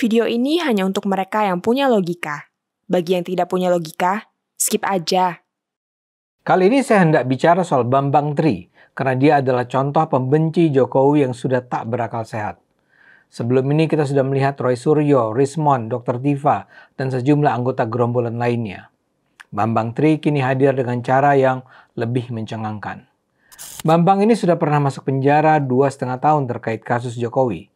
Video ini hanya untuk mereka yang punya logika. Bagi yang tidak punya logika, skip aja. Kali ini saya hendak bicara soal Bambang Tri, karena dia adalah contoh pembenci Jokowi yang sudah tak berakal sehat. Sebelum ini kita sudah melihat Roy Suryo, Rismon, Dr. Diva, dan sejumlah anggota gerombolan lainnya. Bambang Tri kini hadir dengan cara yang lebih mencengangkan. Bambang ini sudah pernah masuk penjara 2,5 tahun terkait kasus Jokowi.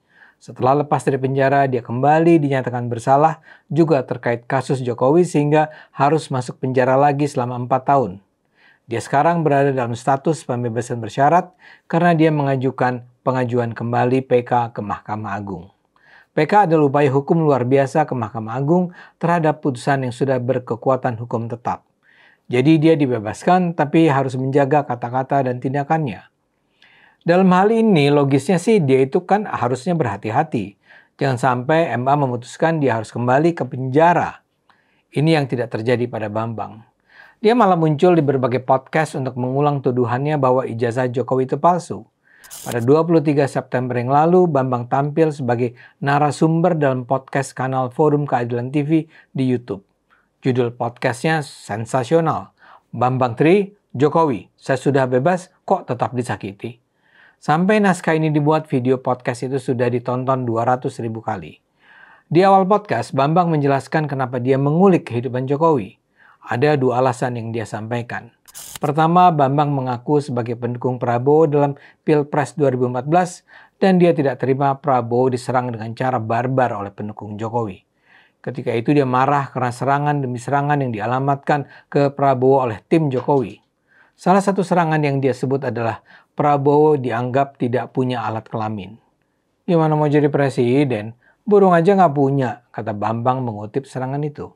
Setelah lepas dari penjara, dia kembali dinyatakan bersalah juga terkait kasus Jokowi sehingga harus masuk penjara lagi selama 4 tahun. Dia sekarang berada dalam status pembebasan bersyarat karena dia mengajukan pengajuan kembali PK ke Mahkamah Agung. PK adalah upaya hukum luar biasa ke Mahkamah Agung terhadap putusan yang sudah berkekuatan hukum tetap. Jadi dia dibebaskan tapi harus menjaga kata-kata dan tindakannya. Dalam hal ini logisnya sih dia itu kan harusnya berhati-hati. Jangan sampai MA memutuskan dia harus kembali ke penjara. Ini yang tidak terjadi pada Bambang. Dia malah muncul di berbagai podcast untuk mengulang tuduhannya bahwa ijazah Jokowi itu palsu. Pada 23 September yang lalu, Bambang tampil sebagai narasumber dalam podcast kanal Forum Keadilan TV di YouTube. Judul podcastnya sensasional. Bambang Tri, Jokowi, saya sudah bebas kok tetap disakiti. Sampai naskah ini dibuat, video podcast itu sudah ditonton 200.000 kali. Di awal podcast, Bambang menjelaskan kenapa dia mengulik kehidupan Jokowi. Ada 2 alasan yang dia sampaikan. Pertama, Bambang mengaku sebagai pendukung Prabowo dalam Pilpres 2014 dan dia tidak terima Prabowo diserang dengan cara barbar oleh pendukung Jokowi. Ketika itu dia marah karena serangan demi serangan yang dialamatkan ke Prabowo oleh tim Jokowi. Salah satu serangan yang dia sebut adalah Prabowo dianggap tidak punya alat kelamin. Gimana mau jadi presiden? Burung aja nggak punya, kata Bambang mengutip serangan itu.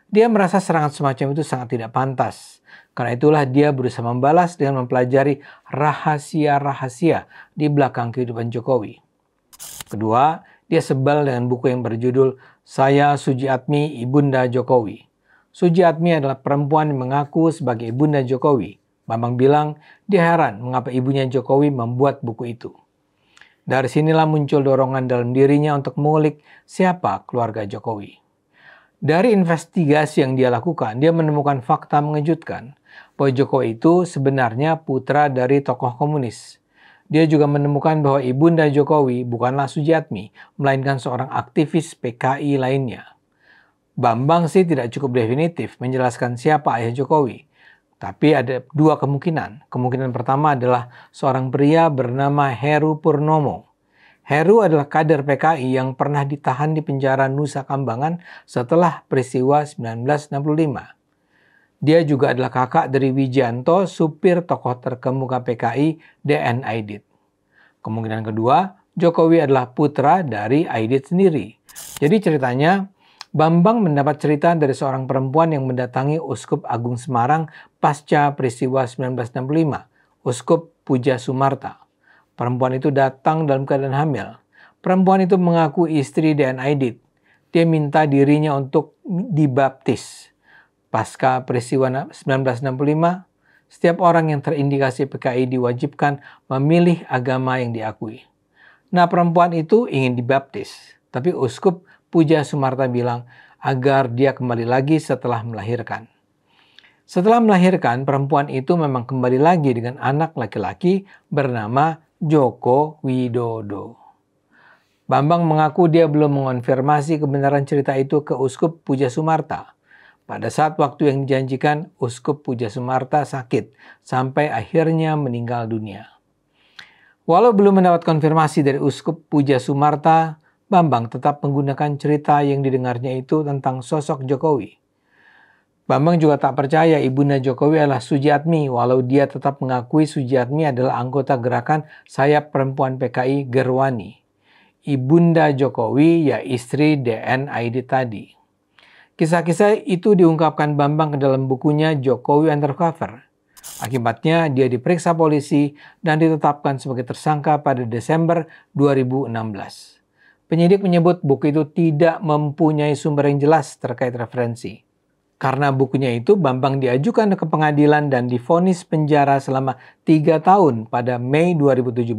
Dia merasa serangan semacam itu sangat tidak pantas. Karena itulah dia berusaha membalas dengan mempelajari rahasia-rahasia di belakang kehidupan Jokowi. Kedua, dia sebal dengan buku yang berjudul Saya Sujiatmi Ibunda Jokowi. Sujiatmi adalah perempuan yang mengaku sebagai ibunda Jokowi. Bambang bilang dia heran mengapa ibunya Jokowi membuat buku itu. Dari sinilah muncul dorongan dalam dirinya untuk mengulik siapa keluarga Jokowi. Dari investigasi yang dia lakukan, dia menemukan fakta mengejutkan bahwa Jokowi itu sebenarnya putra dari tokoh komunis. Dia juga menemukan bahwa ibunda Jokowi bukanlah Sujiatmi, melainkan seorang aktivis PKI lainnya. Bambang sih tidak cukup definitif menjelaskan siapa ayah Jokowi. Tapi ada 2 kemungkinan. Kemungkinan pertama adalah seorang pria bernama Heru Purnomo. Heru adalah kader PKI yang pernah ditahan di penjara Nusa Kambangan setelah peristiwa 1965. Dia juga adalah kakak dari Wijanto, supir tokoh terkemuka PKI DN Aidit. Kemungkinan kedua, Jokowi adalah putra dari Aidit sendiri. Jadi ceritanya, Bambang mendapat cerita dari seorang perempuan yang mendatangi Uskup Agung Semarang pasca peristiwa 1965, Uskup Puja Sumarta. Perempuan itu datang dalam keadaan hamil. Perempuan itu mengaku istri DN Aidit. Dia minta dirinya untuk dibaptis. Pasca peristiwa 1965, setiap orang yang terindikasi PKI diwajibkan memilih agama yang diakui. Nah, perempuan itu ingin dibaptis, tapi Uskup Puja Sumarta bilang agar dia kembali lagi setelah melahirkan. Setelah melahirkan, perempuan itu memang kembali lagi dengan anak laki-laki bernama Joko Widodo. Bambang mengaku dia belum mengonfirmasi kebenaran cerita itu ke Uskup Puja Sumarta. Pada saat waktu yang dijanjikan, Uskup Puja Sumarta sakit sampai akhirnya meninggal dunia. Walau belum mendapat konfirmasi dari Uskup Puja Sumarta, Bambang tetap menggunakan cerita yang didengarnya itu tentang sosok Jokowi. Bambang juga tak percaya ibunda Jokowi adalah Sujiatmi, walau dia tetap mengakui Sujiatmi adalah anggota gerakan sayap perempuan PKI Gerwani. Ibunda Jokowi ya istri DN Aidit tadi. Kisah-kisah itu diungkapkan Bambang ke dalam bukunya Jokowi Undercover. Akibatnya dia diperiksa polisi dan ditetapkan sebagai tersangka pada Desember 2016. Penyidik menyebut buku itu tidak mempunyai sumber yang jelas terkait referensi. Karena bukunya itu, Bambang diajukan ke pengadilan dan divonis penjara selama 3 tahun pada Mei 2017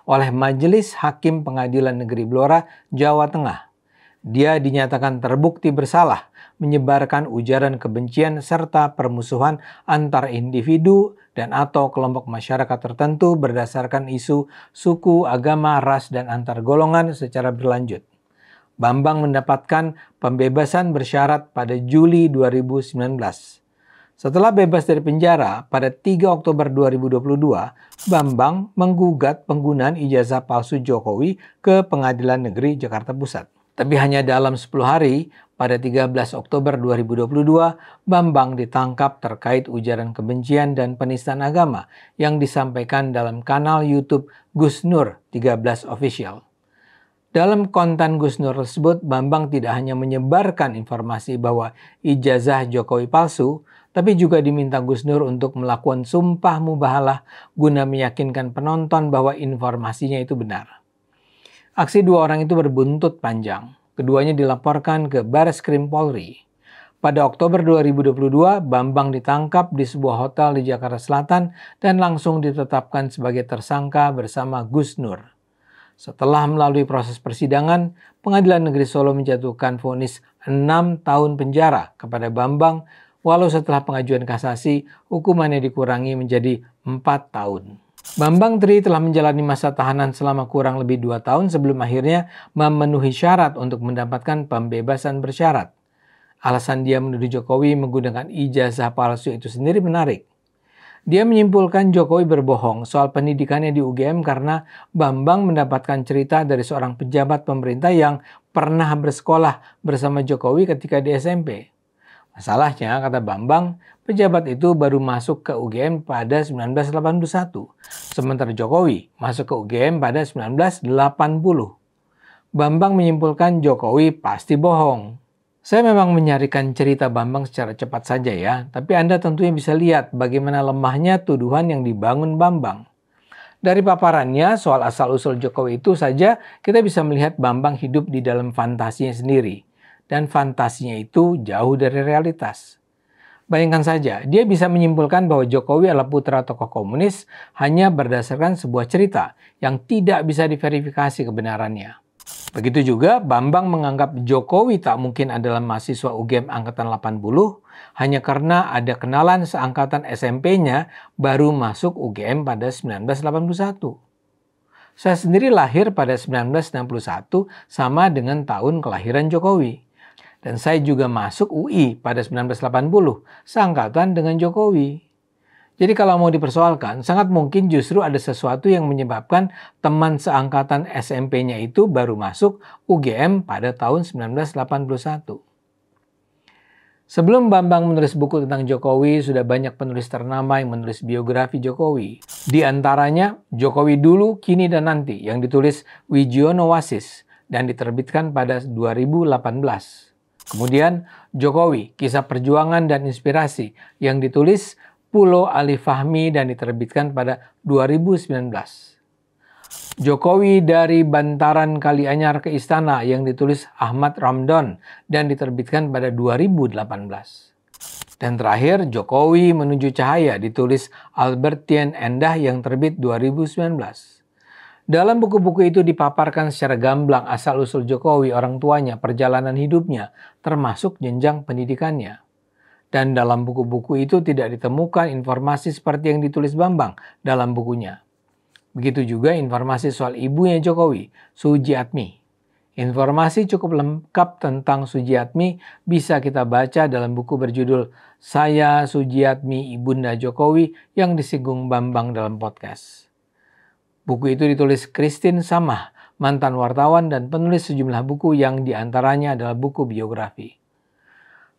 oleh Majelis Hakim Pengadilan Negeri Blora, Jawa Tengah. Dia dinyatakan terbukti bersalah menyebarkan ujaran kebencian serta permusuhan antar individu dan atau kelompok masyarakat tertentu berdasarkan isu suku, agama, ras, dan antar golongan secara berlanjut. Bambang mendapatkan pembebasan bersyarat pada Juli 2019. Setelah bebas dari penjara pada 3 Oktober 2022, Bambang menggugat penggunaan ijazah palsu Jokowi ke Pengadilan Negeri Jakarta Pusat. Tapi hanya dalam 10 hari, pada 13 Oktober 2022, Bambang ditangkap terkait ujaran kebencian dan penistaan agama yang disampaikan dalam kanal YouTube Gus Nur 13 Official. Dalam konten Gus Nur tersebut, Bambang tidak hanya menyebarkan informasi bahwa ijazah Jokowi palsu, tapi juga diminta Gus Nur untuk melakukan sumpah mubahalah guna meyakinkan penonton bahwa informasinya itu benar. Aksi dua orang itu berbuntut panjang. Keduanya dilaporkan ke Bareskrim Polri. Pada Oktober 2022, Bambang ditangkap di sebuah hotel di Jakarta Selatan dan langsung ditetapkan sebagai tersangka bersama Gus Nur. Setelah melalui proses persidangan, Pengadilan Negeri Solo menjatuhkan vonis 6 tahun penjara kepada Bambang, walau setelah pengajuan kasasi, hukumannya dikurangi menjadi 4 tahun. Bambang Tri telah menjalani masa tahanan selama kurang lebih 2 tahun sebelum akhirnya memenuhi syarat untuk mendapatkan pembebasan bersyarat. Alasan dia menuduh Jokowi menggunakan ijazah palsu itu sendiri menarik. Dia menyimpulkan Jokowi berbohong soal pendidikannya di UGM karena Bambang mendapatkan cerita dari seorang pejabat pemerintah yang pernah bersekolah bersama Jokowi ketika di SMP. Masalahnya, kata Bambang, pejabat itu baru masuk ke UGM pada 1981, sementara Jokowi masuk ke UGM pada 1980. Bambang menyimpulkan Jokowi pasti bohong. Saya memang menyarikan cerita Bambang secara cepat saja ya, tapi Anda tentunya bisa lihat bagaimana lemahnya tuduhan yang dibangun Bambang. Dari paparannya soal asal-usul Jokowi itu saja, kita bisa melihat Bambang hidup di dalam fantasinya sendiri. Dan fantasinya itu jauh dari realitas. Bayangkan saja, dia bisa menyimpulkan bahwa Jokowi adalah putra tokoh komunis hanya berdasarkan sebuah cerita yang tidak bisa diverifikasi kebenarannya. Begitu juga Bambang menganggap Jokowi tak mungkin adalah mahasiswa UGM angkatan 80 hanya karena ada kenalan seangkatan SMP-nya baru masuk UGM pada 1981. Saya sendiri lahir pada 1961 sama dengan tahun kelahiran Jokowi. Dan saya juga masuk UI pada 1980, seangkatan dengan Jokowi. Jadi kalau mau dipersoalkan, sangat mungkin justru ada sesuatu yang menyebabkan teman seangkatan SMP-nya itu baru masuk UGM pada tahun 1981. Sebelum Bambang menulis buku tentang Jokowi, sudah banyak penulis ternama yang menulis biografi Jokowi. Di antaranya Jokowi Dulu, Kini dan Nanti yang ditulis Wijiono Wasis dan diterbitkan pada 2018. Kemudian Jokowi, Kisah Perjuangan dan Inspirasi yang ditulis Pulo Ali Fahmi dan diterbitkan pada 2019. Jokowi dari Bantaran Kalianyar ke Istana yang ditulis Ahmad Ramdon dan diterbitkan pada 2018. Dan terakhir Jokowi Menuju Cahaya ditulis Albertine Endah yang terbit 2019. Dalam buku-buku itu dipaparkan secara gamblang asal-usul Jokowi, orang tuanya, perjalanan hidupnya, termasuk jenjang pendidikannya. Dan dalam buku-buku itu tidak ditemukan informasi seperti yang ditulis Bambang dalam bukunya. Begitu juga informasi soal ibunya Jokowi, Sujiatmi. Informasi cukup lengkap tentang Sujiatmi bisa kita baca dalam buku berjudul Saya Sujiatmi Ibunda Jokowi yang disinggung Bambang dalam podcast. Buku itu ditulis Christine Samah, mantan wartawan dan penulis sejumlah buku yang diantaranya adalah buku biografi.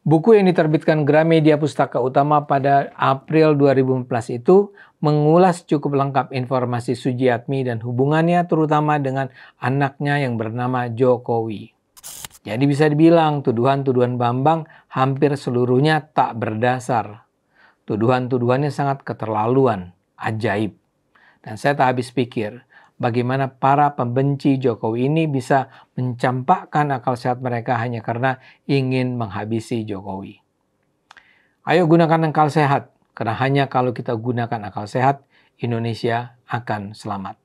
Buku yang diterbitkan Gramedia Pustaka Utama pada April 2014 itu mengulas cukup lengkap informasi Sujiatmi dan hubungannya terutama dengan anaknya yang bernama Jokowi. Jadi bisa dibilang tuduhan-tuduhan Bambang hampir seluruhnya tak berdasar. Tuduhan-tuduhannya sangat keterlaluan, ajaib. Dan saya tak habis pikir bagaimana para pembenci Jokowi ini bisa mencampakkan akal sehat mereka hanya karena ingin menghabisi Jokowi. Ayo gunakan akal sehat, karena hanya kalau kita gunakan akal sehat, Indonesia akan selamat.